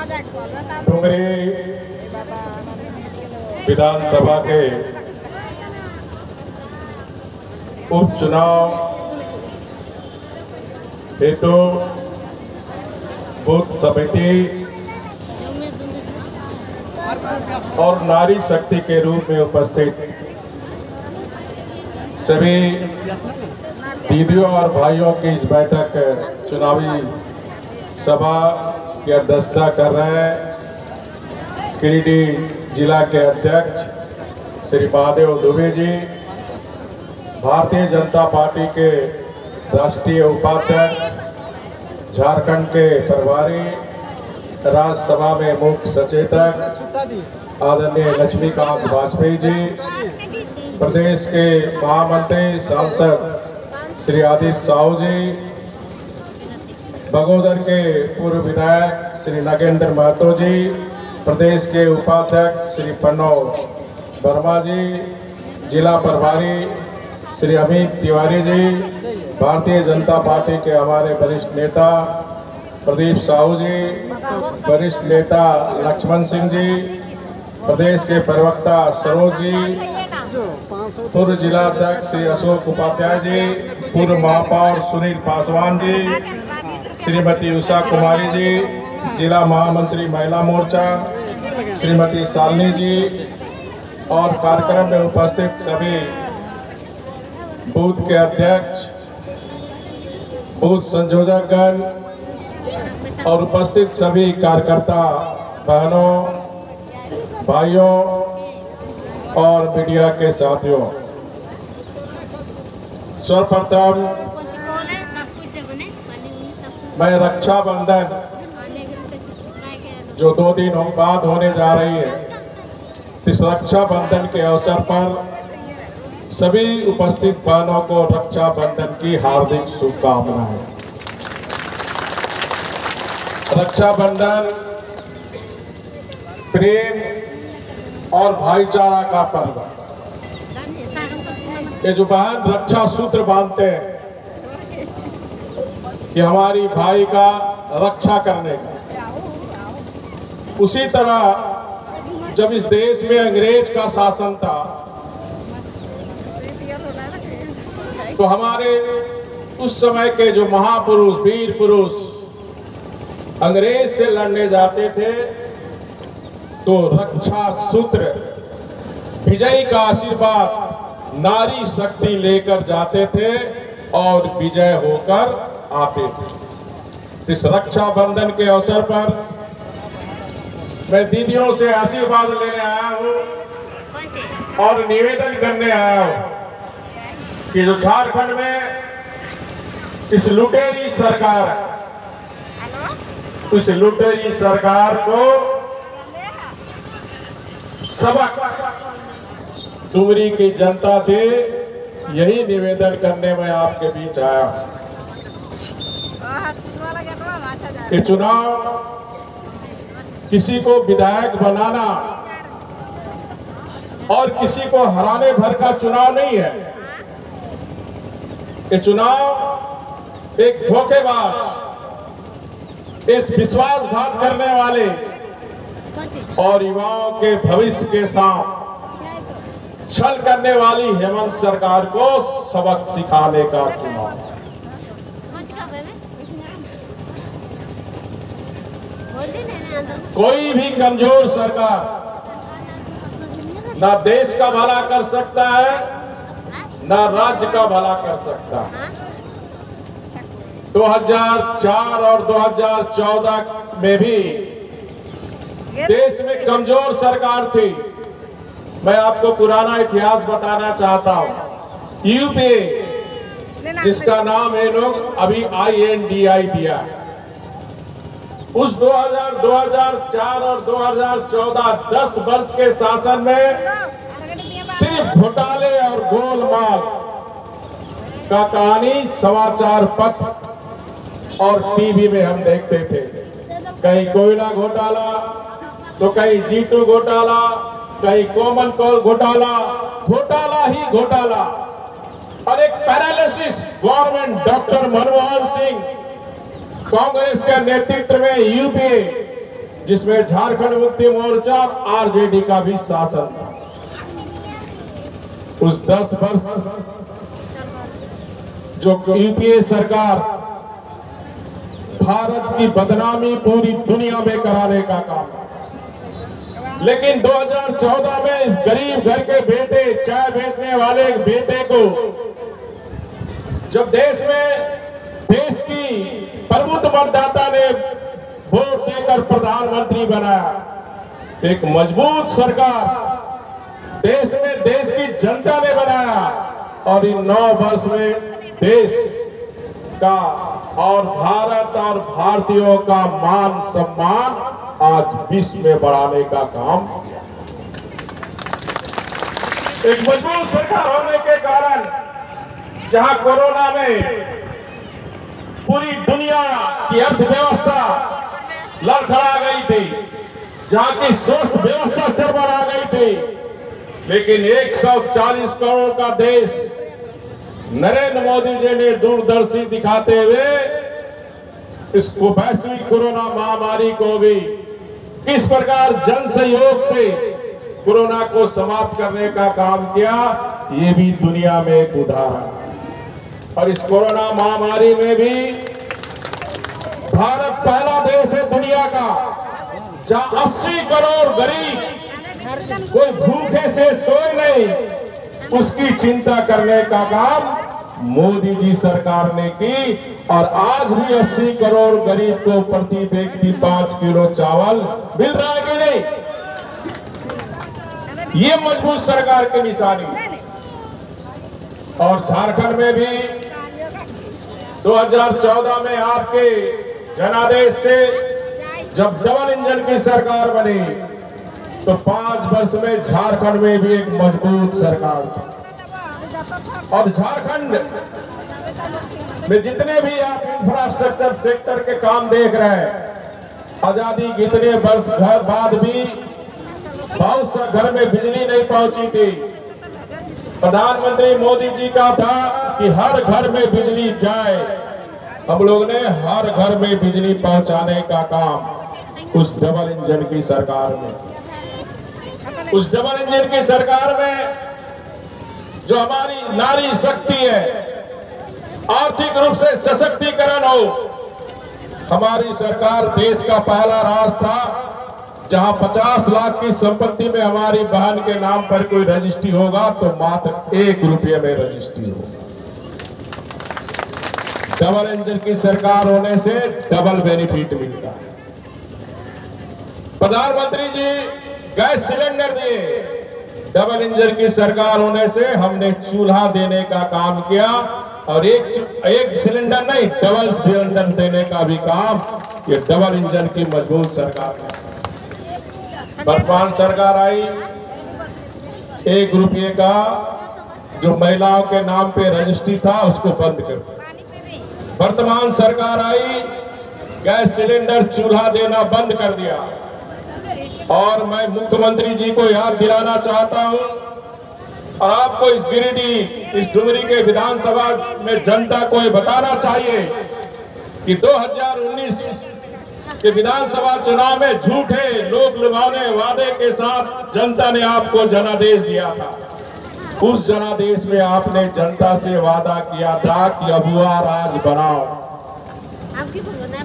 डुंगरी विधानसभा के उपचुनाव हेतु बूथ समिति और नारी शक्ति के रूप में उपस्थित सभी दीदियों और भाइयों की इस बैठक चुनावी सभा की अध्यक्षता कर रहे हैं गिरिडीह जिला के अध्यक्ष श्री महादेव दुबे जी, भारतीय जनता पार्टी के राष्ट्रीय उपाध्यक्ष, झारखंड के प्रभारी, राज्यसभा में मुख्य सचेतक आदरणीय लक्ष्मीकांत वाजपेयी जी, प्रदेश के महामंत्री सांसद श्री आदित्य साहू जी, बगोदर के पूर्व विधायक श्री नागेंद्र महतो जी, प्रदेश के उपाध्यक्ष श्री प्रणव वर्मा जी, जिला प्रभारी श्री अमित तिवारी जी, भारतीय जनता पार्टी के हमारे वरिष्ठ नेता प्रदीप साहू जी, वरिष्ठ नेता लक्ष्मण सिंह जी, प्रदेश के प्रवक्ता सरोज जी, पूर्व जिला अध्यक्ष श्री अशोक उपाध्याय जी, पूर्व महापौर सुनील पासवान जी, श्रीमती उषा कुमारी जी, जिला महामंत्री महिला मोर्चा श्रीमती शालिनी जी और कार्यक्रम में उपस्थित सभी बूथ के अध्यक्ष, बूथ संयोजकगण और उपस्थित सभी कार्यकर्ता बहनों, भाइयों और मीडिया के साथियों, सर्वप्रथम मैं रक्षाबंधन जो 2 दिन बाद होने जा रही है, इस रक्षाबंधन के अवसर पर सभी उपस्थित बहनों को रक्षाबंधन की हार्दिक शुभकामनाएं। रक्षाबंधन प्रेम और भाईचारा का पर्व है। ये जो बहन रक्षा सूत्र बांधते हैं कि हमारी भाई का रक्षा करने का, उसी तरह जब इस देश में अंग्रेज का शासन था तो हमारे उस समय के जो महापुरुष, वीर पुरुष अंग्रेज से लड़ने जाते थे तो रक्षा सूत्र, विजय का आशीर्वाद, नारी शक्ति लेकर जाते थे और विजय होकर आते थे। इस रक्षाबंधन के अवसर पर मैं दीदियों से आशीर्वाद लेने आया हूं और निवेदन करने आया हूं कि जो झारखंड में इस लुटेरी सरकार, इस लुटेरी सरकार को सबक डुंगरी की जनता दे, यही निवेदन करने में आपके बीच आया हूं। ये चुनाव किसी को विधायक बनाना और किसी को हराने भर का चुनाव नहीं है। ये चुनाव एक धोखेबाज, इस विश्वासघात करने वाले और युवाओं के भविष्य के साथ छल करने वाली हेमंत सरकार को सबक सिखाने का चुनाव। कोई भी कमजोर सरकार ना देश का भला कर सकता है, ना राज्य का भला कर सकता है। 2004 और 2014 में भी देश में कमजोर सरकार थी। मैं आपको पुराना इतिहास बताना चाहता हूं। यूपीए, जिसका नाम ये लोग अभी INDI दिया है, उस 2004 और 2014 10 वर्ष के शासन में सिर्फ घोटाले और गोलमाल का कहानी समाचार पत्र और टीवी में हम देखते थे। कहीं कोयला घोटाला तो कहीं G2 घोटाला, कहीं कॉमन कोल घोटाला, घोटाला ही घोटाला। और एक paralysis government doctor Manmohan Singh Congress के नेतृत्व में यूपीए जिसमें झारखंड मुक्ति मोर्चा आरजेडी का भी शासन था। उस 10 वर्ष जो यूपीए सरकार भारत की बदनामी पूरी दुनिया में कराने का काम, लेकिन 2014 में इस गरीब घर के बेटे, चाय बेचने वाले बेटे को जब देश की प्रबुद्ध मतदाता ने वोट देकर प्रधानमंत्री बनाया, एक मजबूत सरकार देश की जनता ने बनाया और इन 9 वर्ष में देश का और भारत और भारतीयों का मान सम्मान आज विश्व में बढ़ाने का काम किया। एक मजबूत सरकार होने के कारण जहां कोरोना में पूरी दुनिया की अर्थव्यवस्था लड़खड़ा गई थी, जहां की स्वास्थ्य व्यवस्था चरमरा गई थी, लेकिन 140 करोड़ का देश नरेंद्र मोदी जी ने दूरदर्शी दिखाते हुए इसको वैश्विक कोरोना महामारी को भी किस प्रकार जन सहयोग से कोरोना को समाप्त करने का काम किया, ये भी दुनिया में एक उदाहरण। और इस कोरोना महामारी में भी भारत पहला देश है दुनिया का जहां 80 करोड़ गरीब कोई भूखे से सोए नहीं, उसकी चिंता करने का काम मोदी जी सरकार ने की। और आज भी 80 करोड़ गरीब को प्रति व्यक्ति 5 किलो चावल मिल रहा है कि नहीं? ये मजबूत सरकार की निशानी। और झारखंड में भी 2014 में आपके जनादेश से जब डबल इंजन की सरकार बनी तो 5 वर्ष में झारखंड में भी एक मजबूत सरकार थी। और झारखंड में जितने भी आप इंफ्रास्ट्रक्चर सेक्टर के काम देख रहे हैं, आजादी के इतने वर्ष बाद भी बहुत सा घर में बिजली नहीं पहुंची थी। प्रधानमंत्री मोदी जी का था कि हर घर में बिजली जाए, हम लोग ने हर घर में बिजली पहुंचाने का काम उस डबल इंजन की सरकार में, उस डबल इंजन की सरकार में जो हमारी नारी शक्ति है, आर्थिक रूप से सशक्तिकरण हो। हमारी सरकार देश का पहला राज्य था जहां 50 लाख की संपत्ति में हमारी बहन के नाम पर कोई रजिस्ट्री होगा तो मात्र 1 रुपये में रजिस्ट्री होगा। डबल इंजन की सरकार होने से डबल बेनिफिट मिलता है। प्रधानमंत्री जी गैस सिलेंडर दिए, डबल इंजन की सरकार होने से हमने चूल्हा देने का काम किया। और एक सिलेंडर नहीं, डबल सिलेंडर देने का भी काम ये डबल इंजन की मजबूत सरकार है। वर्तमान सरकार आई, 1 रुपये का जो महिलाओं के नाम पे रजिस्ट्री था उसको बंद कर दिया। वर्तमान सरकार आई, गैस सिलेंडर चूल्हा देना बंद कर दिया। और मैं मुख्यमंत्री जी को याद दिलाना चाहता हूं और आपको इस गिरिडीह, इस डुमरी के विधानसभा में जनता को ये बताना चाहिए कि 2019 के विधानसभा चुनाव में झूठे लोक लुभावने वादे के साथ जनता ने आपको जनादेश दिया था। उस जनादेश में आपने जनता से वादा किया था कि अबुआ राज बनाओ,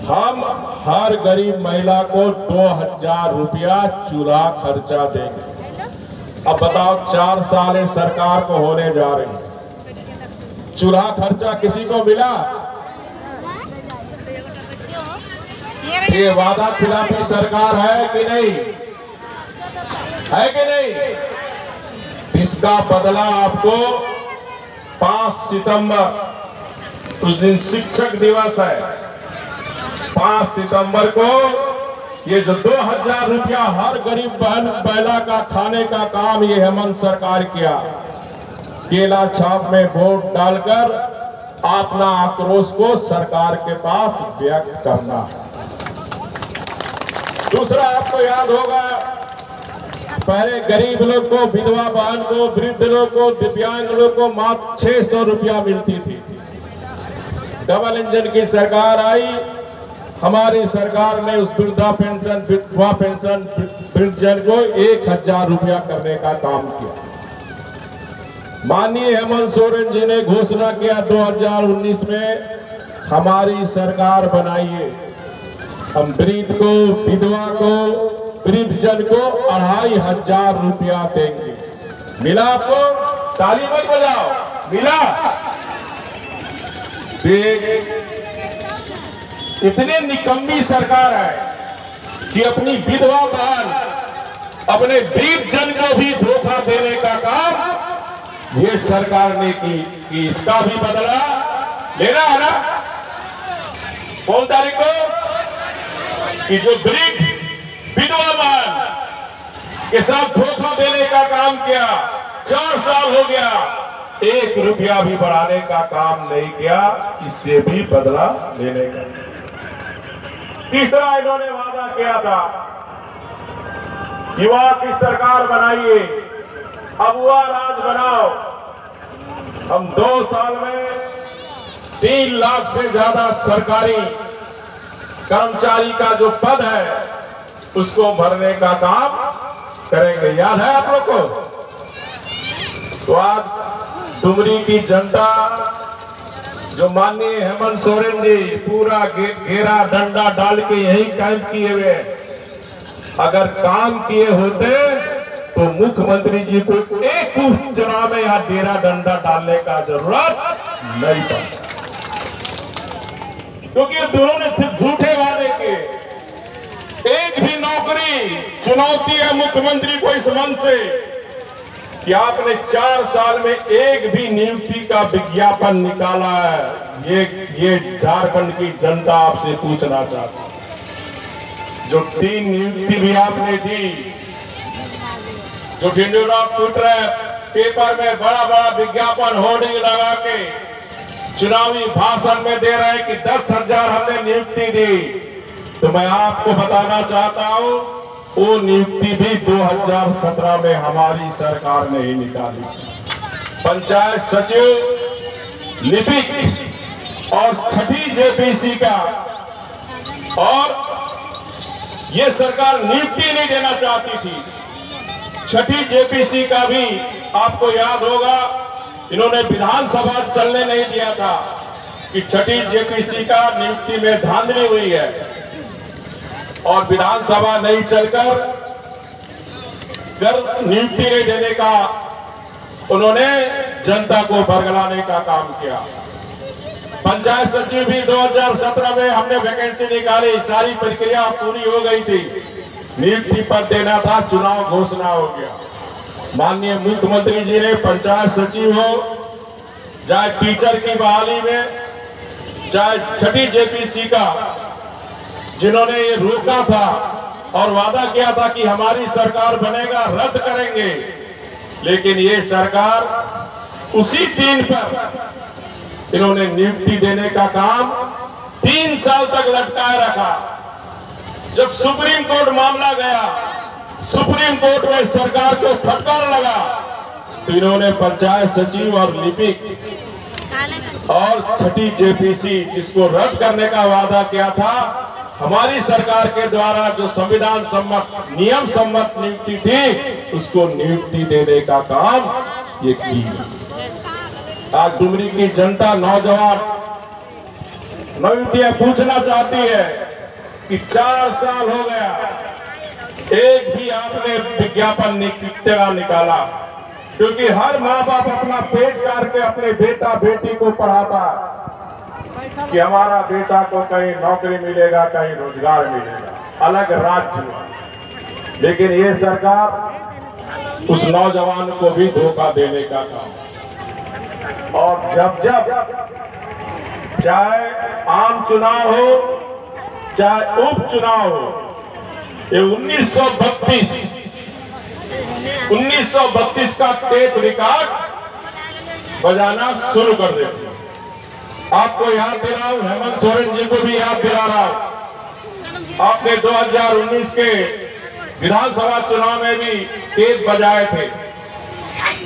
हम हर गरीब महिला को 2000 रुपया चूल्हा खर्चा देंगे। अब बताओ 4 साल सरकार को होने जा रही, चूल्हा खर्चा किसी को मिला? ये वादा खिलाफी सरकार है कि नहीं? है कि नहीं? इसका बदला आपको 5 सितंबर, उस दिन शिक्षक दिवस है, 5 सितंबर को ये जो 2000 रुपया हर गरीब बहन महिला का खाने का काम ये हेमंत सरकार किया। केला छाप में वोट डालकर अपना आक्रोश को सरकार के पास व्यक्त करना। दूसरा, आपको याद होगा पहले गरीब लोग को, विधवा बहन को, वृद्ध लोग को, दिव्यांग लोग को मात्र 600 रुपया मिलती थी। डबल इंजन की सरकार आई, हमारी सरकार ने उस वृद्धा पेंशन, विधवा पेंशन, वृद्धजन को 1000 रुपया करने का काम किया। माननीय हेमंत सोरेन जी ने घोषणा किया 2019 में हमारी सरकार बनाइए, हम वृद्ध को, विधवा को, वृद्धजन को 2500 रुपया देंगे। मिला आपको? ताली मत बजाओ, मिला? इतनी निकम्मी सरकार है कि अपनी विधवा बहन, अपने वृद्धजन को भी धोखा देने का काम ये सरकार ने की कि इसका भी बदला लेना है ना। 4 तारीख को कि जो वृद्ध विधवा बहन के साथ धोखा देने का काम किया, 4 साल हो गया, 1 रुपया भी बढ़ाने का काम नहीं किया, इससे भी बदला लेने का। तीसरा इन्होंने वादा किया था, युवा की सरकार बनाइए, अबुआ राज बनाओ। हम 2 साल में 3 लाख से ज्यादा सरकारी कर्मचारी का जो पद है उसको भरने का काम करेंगे। याद है आप लोग को? तो आज डुमरी की जनता, जो माननीय हेमंत सोरेन जी पूरा घेरा डंडा डाल के यही काम किए हुए, अगर काम किए होते तो मुख्यमंत्री जी को एक चुनाव में यहाँ डेरा डंडा डालने का जरूरत नहीं पड़ता, क्योंकि दोनों ने सिर्फ झूठे वादे किए। एक भी नौकरी, चुनौती है मुख्यमंत्री को इस मंच से कि आपने 4 साल में एक भी नियुक्ति का विज्ञापन निकाला है। ये झारखंड की जनता आपसे पूछना चाहती है। जो 3 नियुक्ति भी आपने दी, जो ढिंढोरा पीट रहे पेपर में बड़ा बड़ा विज्ञापन होर्डिंग लगा के चुनावी भाषण में दे रहे कि 10,000 हमने नियुक्ति दी, तो मैं आपको बताना चाहता हूं वो नियुक्ति भी 2017 में हमारी सरकार ने ही निकाली। पंचायत सचिव, लिपिक और 6ठी जेपीसी का, और ये सरकार नियुक्ति नहीं देना चाहती थी। 6ठी जेपीसी का भी आपको याद होगा, इन्होंने विधानसभा चलने नहीं दिया था कि 6ठी जेपीसी का नियुक्ति में धांधली हुई है, और विधानसभा नहीं चलकर नियुक्ति नहीं देने का उन्होंने जनता को बरगलाने का काम किया। पंचायत सचिव भी 2017 में हमने वैकेंसी निकाली, सारी प्रक्रिया पूरी हो गई थी, नियुक्ति पद देना था, चुनाव घोषणा हो गया। माननीय मुख्यमंत्री जी ने पंचायत सचिव हो, चाहे टीचर की बहाली में, चाहे 6ठी जेपीसी का, जिन्होंने ये रोका था और वादा किया था कि हमारी सरकार बनेगा, रद्द करेंगे, लेकिन ये सरकार उसी 3 पर इन्होंने नियुक्ति देने का काम 3 साल तक लटकाए रखा। जब सुप्रीम कोर्ट मामला गया, सुप्रीम कोर्ट में सरकार को फटकार लगा, तो इन्होंने पंचायत सचिव और लिपिक और 6ठी जेपीसी जिसको रद्द करने का वादा किया था, हमारी सरकार के द्वारा जो संविधान सम्मत, नियम सम्मत नियुक्ति थी, उसको नियुक्ति देने का काम ये किया। आज डुमरी की जनता, नौजवान नौयुवतियां पूछना चाहती है कि 4 साल हो गया, एक भी आपने विज्ञापन निकाला, क्योंकि हर माँ बाप अपना पेट काट के अपने बेटा बेटी को पढ़ाता है कि हमारा बेटा को कहीं नौकरी मिलेगा, कहीं रोजगार मिलेगा, अलग राज्य में। लेकिन ये सरकार उस नौजवान को भी धोखा देने का काम। और जब चाहे आम चुनाव हो, चाहे उपचुनाव हो, ये 1932 का टेप रिकॉर्ड बजाना शुरू कर देते। आपको याद दिलाऊं, हेमंत सोरेन जी को भी याद दिला रहा हूं, आपने 2019 के विधानसभा चुनाव में भी टेप बजाए थे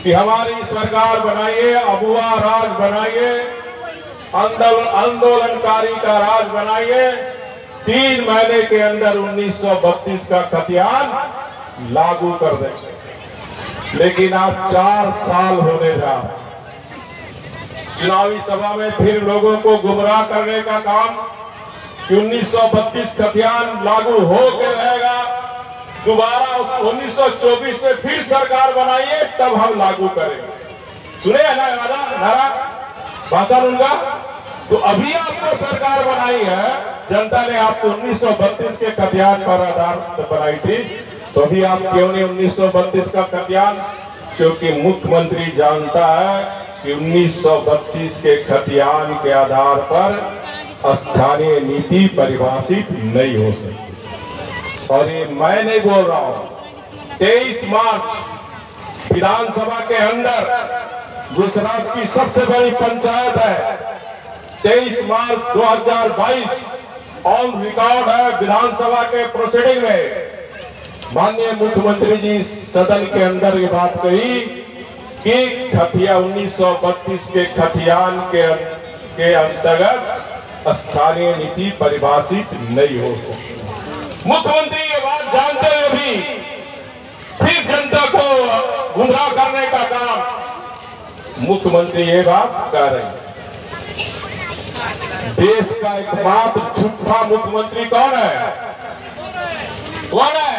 कि हमारी सरकार बनाइए, अबुआ राज बनाइए, आंदोलनकारी का राज बनाइए, 3 महीने के अंदर 1932 का खतियान लागू कर देंगे। लेकिन आज 4 साल होने जा रहे, चुनावी सभा में फिर लोगों को गुमराह करने का काम कि 1932 खतियान लागू हो के रहेगा, दोबारा 1924 में फिर सरकार बनाइए तब हम लागू करेंगे। सुने ना नारा भाषण उनका? तो अभी आपको सरकार बनाई है, जनता ने आपको 1932 के खतियान पर आधार बनाई थी, तो अभी आप क्यों नहीं 1932 का खतियान? क्योंकि मुख्यमंत्री जानता है कि 1932 के खतियान के आधार पर स्थानीय नीति परिभाषित नहीं हो सकती। और ये मैं नहीं बोल रहा हूं, 23 मार्च विधानसभा के अंदर जो इस राज्य की सबसे बड़ी पंचायत है, 23 मार्च 2022 ऑन रिकॉर्ड है विधानसभा के प्रोसीडिंग में, माननीय मुख्यमंत्री जी सदन के अंदर ये बात कही कि खतिया 1932 के खतियान के अंतर्गत स्थानीय नीति परिभाषित नहीं हो सकती। मुख्यमंत्री ये बात जानते हुए भी फिर जनता को गुमराह करने का काम मुख्यमंत्री ये बात कर रहे हैं। देश का एकमात्र झूठा मुख्यमंत्री कौन है? कौन है?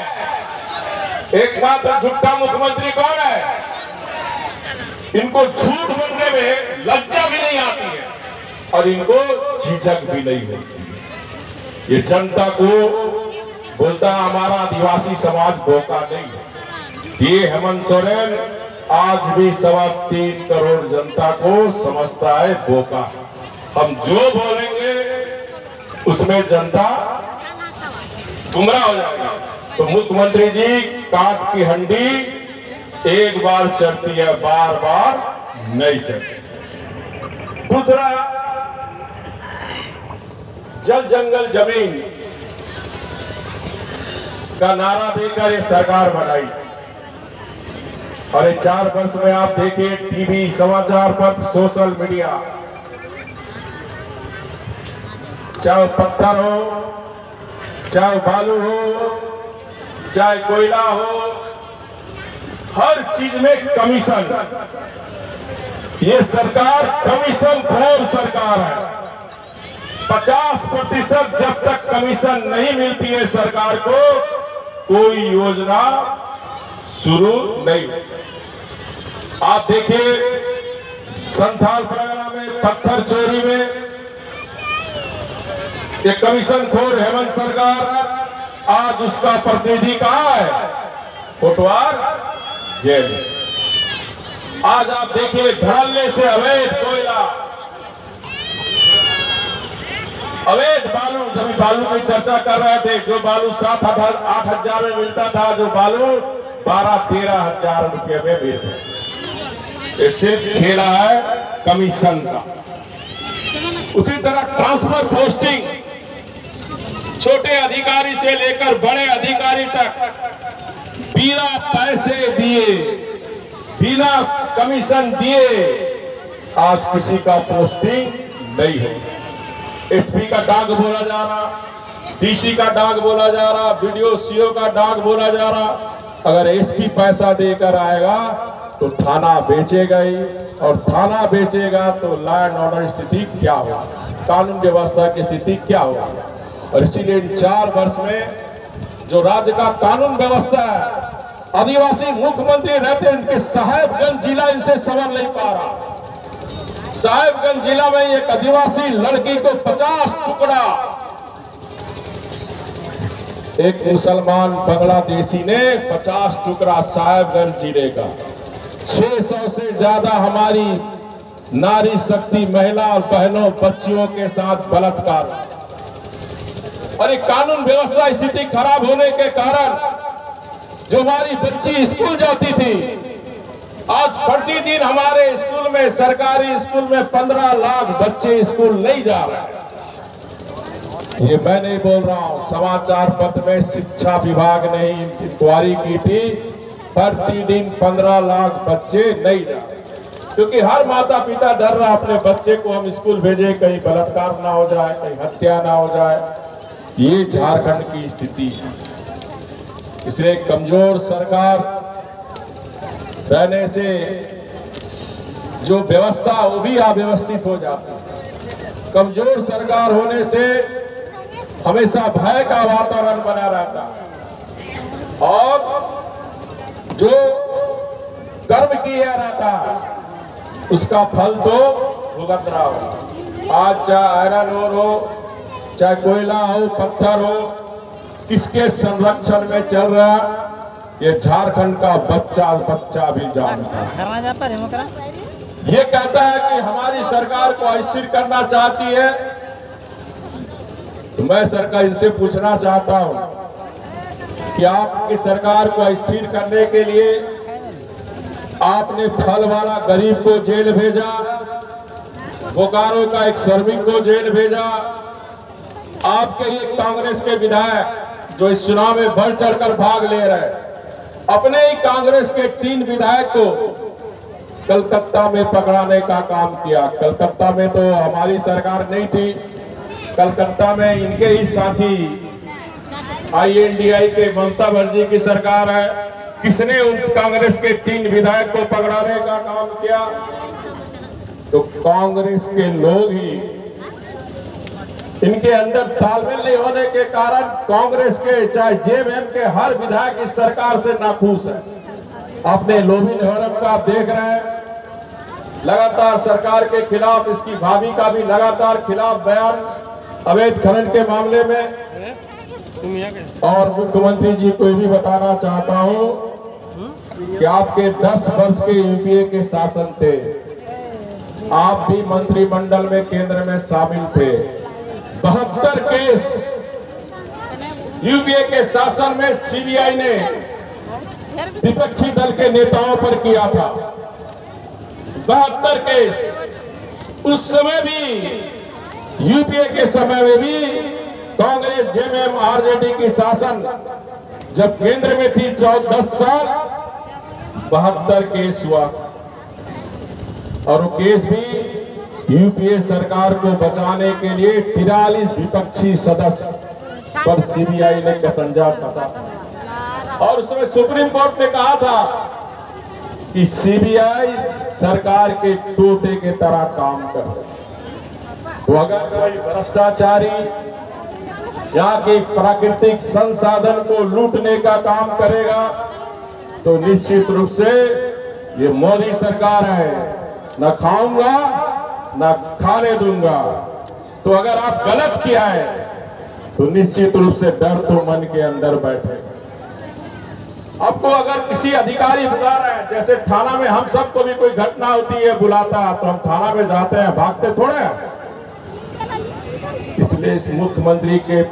एकमात्र झूठा मुख्यमंत्री कौन है? इनको झूठ बोलने में लज्जा भी नहीं आती है और इनको झिझक भी नहीं होती। ये जनता को बोलता हमारा आदिवासी समाज बोका नहीं है। ये हेमंत सोरेन आज भी 3.25 करोड़ जनता को समझता है बोका। हम जो बोलेंगे उसमें जनता गुमराह हो जाएगी। तो मुख्यमंत्री जी काट की हंडी एक बार चढ़ती है, बार बार नहीं चढ़ती। दूसरा, जल जंगल जमीन का नारा देकर ये सरकार बनाई और 4 वर्ष में आप देखिए टीवी, समाचार पत्र, सोशल मीडिया, चाहे पत्थर हो, चाहे बालू हो, चाहे कोयला हो, हर चीज में कमीशन। ये सरकार कमीशन खोर सरकार है। 50% जब तक कमीशन नहीं मिलती है सरकार को, कोई योजना शुरू नहीं। आप देखिए संथाल परगना में पत्थर चोरी में ये कमीशन खोर हेमंत सरकार, आज उसका प्रतिनिधि कहां है? कोटवार जेल। आज आप देखिए धड़ल्ले से अवैध कोयला, अवैध बालू, जब बालू की चर्चा कर रहे थे, जो बालू 7-8 हजार में मिलता था, जो बालू 12-13 हजार रुपये में मिलता। ये सिर्फ खेला है कमीशन का। उसी तरह ट्रांसफर पोस्टिंग, छोटे अधिकारी से लेकर बड़े अधिकारी तक बिना पैसे दिए, बिना कमीशन दिए आज किसी का पोस्टिंग नहीं हो। एसपी का डाक बोला जा रहा, डीसी का डाक बोला जा रहा, बीडीओ सीओ का डाक बोला जा रहा। अगर एसपी पैसा देकर आएगा तो थाना बेचेगा ही, और थाना बेचेगा तो लॉ एंड ऑर्डर स्थिति क्या होगा, कानून व्यवस्था की स्थिति क्या होगा। और इसीलिए इन 4 वर्ष में जो राज्य का कानून व्यवस्था है, आदिवासी मुख्यमंत्री रहते हैं, इनके साहेबगंज जिला इनसे संभल नहीं पा रहा। साहेबगंज जिला में एक आदिवासी लड़की को 50 टुकड़ा एक मुसलमान बांग्लादेशी ने 50 टुकड़ा साहेबगंज जिले का, 600 से ज्यादा हमारी नारी शक्ति महिला और बहनों बच्चियों के साथ बलात्कार। और एक कानून व्यवस्था स्थिति खराब होने के कारण जो हमारी बच्ची स्कूल जाती थी, आज प्रतिदिन हमारे स्कूल में, सरकारी स्कूल में 15 लाख बच्चे स्कूल नहीं जा रहे हैं। ये मैं नहीं बोल रहा हूं, समाचार पत्र में शिक्षा विभाग ने इंक्वायरी की थी, प्रतिदिन 15 लाख बच्चे नहीं जा रहे। क्योंकि हर माता पिता डर रहा अपने बच्चे को हम स्कूल भेजे, कहीं बलात्कार ना हो जाए, कहीं हत्या ना हो जाए। ये झारखंड की स्थिति है। इसलिए कमजोर सरकार रहने से जो व्यवस्था वो भी अव्यवस्थित हो जाती है। कमजोर सरकार होने से हमेशा भय का वातावरण बना रहता है और जो कर्म किया रहता है उसका फल तो भुगत रहा हो। आज चाहे आयरन ओर हो, चाहे कोयला हो, पत्थर हो, किसके संरक्षण में चल रहा ये झारखंड का बच्चा भी जानता है। ये कहता है कि हमारी सरकार को अस्थिर करना चाहती है, तो मैं सरकार इनसे पूछना चाहता हूं कि आपकी सरकार को अस्थिर करने के लिए आपने फल वाला गरीब को जेल भेजा, बोकारो का एक श्रमिक को जेल भेजा, आपके ही कांग्रेस के विधायक जो इस चुनाव में बढ़ चढ़कर भाग ले रहे, अपने ही कांग्रेस के 3 विधायक को कलकत्ता में पकड़ाने का काम किया। कलकत्ता में तो हमारी सरकार नहीं थी, कलकत्ता में इनके ही साथी INDI के ममता बनर्जी की सरकार है। किसने कांग्रेस के 3 विधायक को पकड़ाने का काम किया? तो कांग्रेस के लोग ही, इनके अंदर तालमेल नहीं होने के कारण कांग्रेस के चाहे JMM के हर विधायक इस सरकार से नाखुश है। अपने लोभी निहरम का आप देख रहे हैं, लगातार सरकार के खिलाफ, इसकी भाभी का भी लगातार खिलाफ बयान अवैध खनन के मामले में। और मुख्यमंत्री जी को भी बताना चाहता हूं कि आपके 10 वर्ष के UPA के शासन थे, आप भी मंत्रिमंडल में केंद्र में शामिल थे। 72 केस UPA के शासन में CBI ने विपक्षी दल के नेताओं पर किया था। 72 केस। उस समय भी UPA के समय में भी कांग्रेस JMM RJD की शासन जब केंद्र में थी 10 साल, 72 केस हुआ था। और वो केस भी UPA सरकार को बचाने के लिए 43 विपक्षी सदस्य पर CBI ने कसंजा कसा। और उसमें सुप्रीम कोर्ट ने कहा था कि CBI सरकार के तोते के तरह काम करे। तो अगर कोई भ्रष्टाचारी यहाँ के प्राकृतिक संसाधन को लूटने का काम करेगा तो निश्चित रूप से ये मोदी सरकार है, न खाऊंगा न खाने दूंगा। तो अगर आप गलत किया है तो निश्चित रूप से डर तो मन के अंदर बैठे। आपको अगर किसी अधिकारी बुला रहे हैं, जैसे थाना में हम सबको भी कोई घटना होती है बुलाता है तो हम थाना में जाते हैं, भागते थोड़े हैं। इसलिए इस मुख्यमंत्री के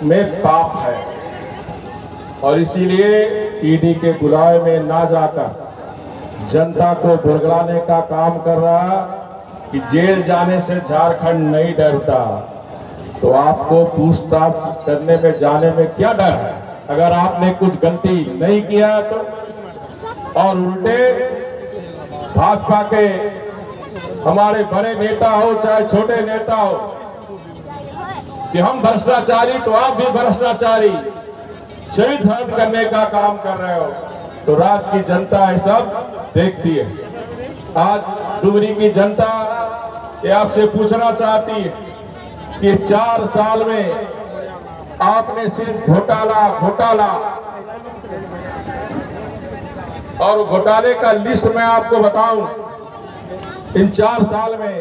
में पाप है और इसीलिए ED के बुलाए में ना जाकर जनता को बुरगलाने का काम कर रहा कि जेल जाने से झारखंड नहीं डरता। तो आपको पूछताछ करने में जाने में क्या डर है अगर आपने कुछ गलती नहीं किया तो? और उल्टे भाजपा के हमारे बड़े नेता हो चाहे छोटे नेता हो कि हम भ्रष्टाचारी तो आप भी भ्रष्टाचारी, चरित्र हनन करने का काम कर रहे हो। तो राज्य की जनता ये सब देखती है। आज डुमरी की जनता ये आपसे पूछना चाहती है कि 4 साल में आपने सिर्फ घोटाला और घोटाले का लिस्ट मैं आपको बताऊं, इन 4 साल में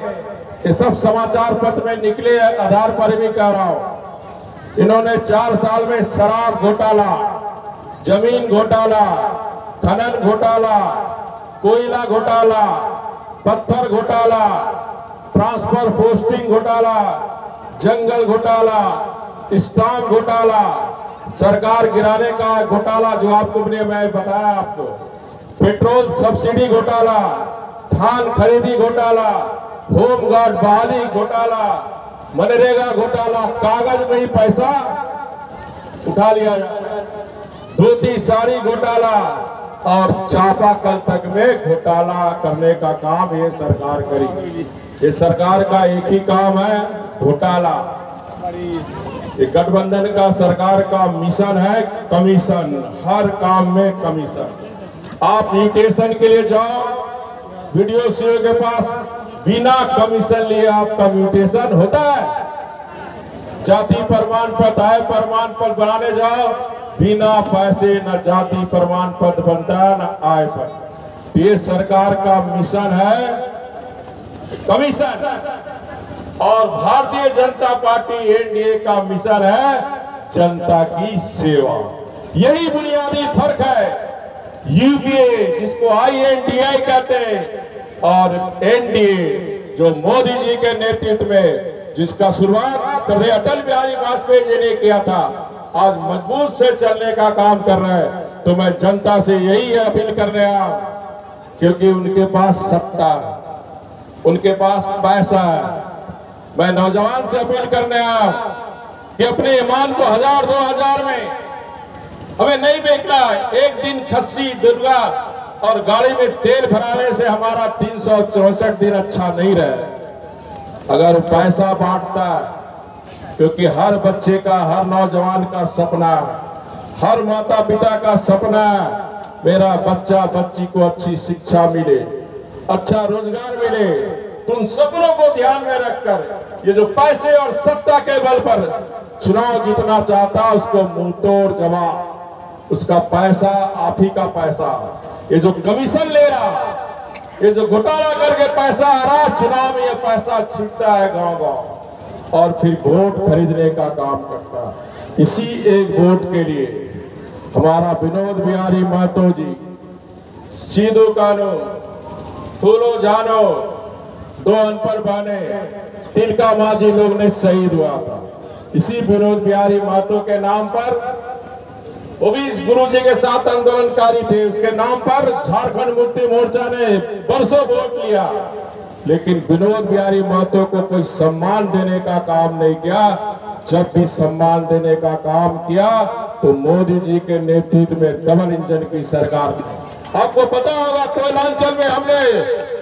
ये सब समाचार पत्र में निकले आधार पर भी कह रहा हूं। इन्होंने 4 साल में शराब घोटाला, जमीन घोटाला, खनन घोटाला, कोयला घोटाला, पत्थर घोटाला, ट्रांसफर पोस्टिंग घोटाला, जंगल घोटाला, स्टाम्प घोटाला, सरकार गिराने का घोटाला जो आपको मैं बताया आपको, पेट्रोल सब्सिडी घोटाला, धान खरीदी घोटाला, होमगार्ड बहाली घोटाला, मनरेगा घोटाला, कागज में ही पैसा उठा लिया जाए, धोती साड़ी घोटाला और चापाकल तक में घोटाला करने का काम ये सरकार करी। ये सरकार का एक ही काम है, घोटाला। ये गठबंधन का सरकार का मिशन है कमीशन, हर काम में कमीशन। आप म्यूटेशन के लिए जाओ वीडियो सीओ के पास, बिना कमीशन लिए आपका म्यूटेशन होता है। जाति प्रमाण पत्र, आय प्रमाण पत्र बनाने जाओ, बिना पैसे न जाति प्रमाण पत्र बनता है न आय पत्र। ये सरकार का मिशन है कमीशन, और भारतीय जनता पार्टी एनडीए का मिशन है जनता की सेवा। यही बुनियादी फर्क है यूपीए जिसको INDI कहते हैं और एनडीए जो मोदी जी के नेतृत्व में, जिसका शुरुआत श्रद्धेय अटल बिहारी वाजपेयी जी ने किया था, आज मजबूत से चलने का काम कर रहे हैं। तो मैं जनता से यही अपील करने आया, क्योंकि उनके पास सत्ता है, उनके पास पैसा है। मैं नौजवान से अपील करने आया कि अपने ईमान को 1000-2000 में हमें नहीं बेचना है। एक दिन खस्सी दुर्गा और गाड़ी में तेल भराने से हमारा 364 दिन अच्छा नहीं रहे। अगर पैसा बांटता है, क्योंकि हर बच्चे का, हर नौजवान का सपना, हर माता पिता का सपना है मेरा बच्चा बच्ची को अच्छी शिक्षा मिले, अच्छा रोजगार मिले। तो उन सपनों को ध्यान में रखकर ये जो पैसे और सत्ता के बल पर चुनाव जीतना चाहता है, उसको मुंह तोड़ जवाब, उसका पैसा आप ही का पैसा। ये जो कमीशन ले रहा, ये जो घोटाला करके पैसा आ रहा, चुनाव में ये पैसा छिपता है गांव-गांव और फिर वोट खरीदने का काम करता है। इसी एक वोट के लिए हमारा विनोद बिहारी महतो जी, सीधो कानो फूलो जानो, दो अनपढ़ बाने, तिलका माझी लोग ने शहीद हुआ था। इसी विनोद बिहारी महतो के नाम पर, वो भी गुरु जी के साथ आंदोलनकारी थे, उसके नाम पर झारखंड मुक्ति मोर्चा ने बरसों वोट लिया, लेकिन विनोद बिहारी महतो को कोई सम्मान देने का काम नहीं किया। जब भी सम्मान देने का काम किया तो मोदी जी के नेतृत्व में डबल इंजन की सरकार थी। आपको पता होगा कोयलांचल में हमने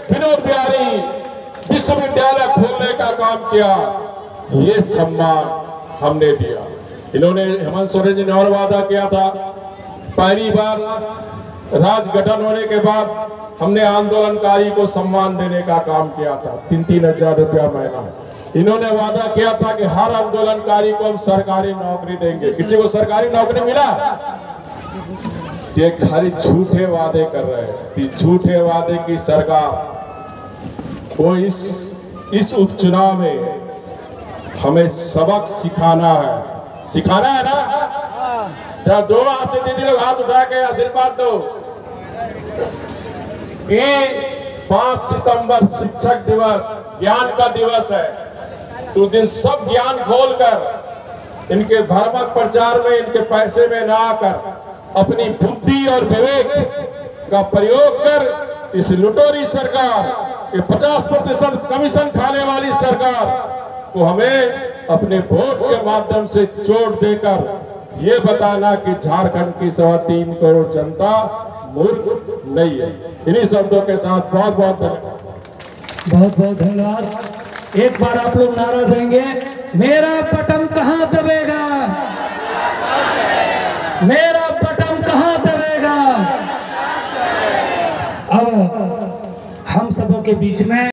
विनोद बिहारी विश्वविद्यालय खोलने का काम किया, ये सम्मान हमने दिया। इन्होंने, हेमंत सोरेन जी ने और वादा किया था, पहली बार राज गठन होने के बाद हमने आंदोलनकारी को सम्मान देने का काम किया था, 3-3 हजार रुपया महीना। इन्होंने वादा किया था कि हर आंदोलनकारी को हम सरकारी नौकरी देंगे। किसी को सरकारी नौकरी मिला? ये खाली झूठे वादे कर रहे हैं। झूठे वादे की सरकार को इस उपचुनाव में हमें सबक सिखाना है ना। जरा दो हाथ से दीदी लोग हाथ उठा के आशीर्वाद दो कि 5 सितंबर शिक्षक दिवस, ज्ञान का दिवस है। तो दिन सब ज्ञान खोलकर इनके भ्रामक प्रचार में, इनके पैसे में ना आकर अपनी बुद्धि और विवेक का प्रयोग कर इस लुटोरी सरकार, 50% कमीशन खाने वाली सरकार को हमें अपने वोट के माध्यम से चोट देकर ये बताना कि झारखंड की 3.25 करोड़ जनता मूर्ख नहीं है। इन्हीं शब्दों के साथ बहुत बहुत धन्यवाद। एक बार आप लोग नारा देंगे, मेरा बटन कहाँ दबेगा, मेरा बटन कहाँ दबेगा। अब हम सबों के बीच में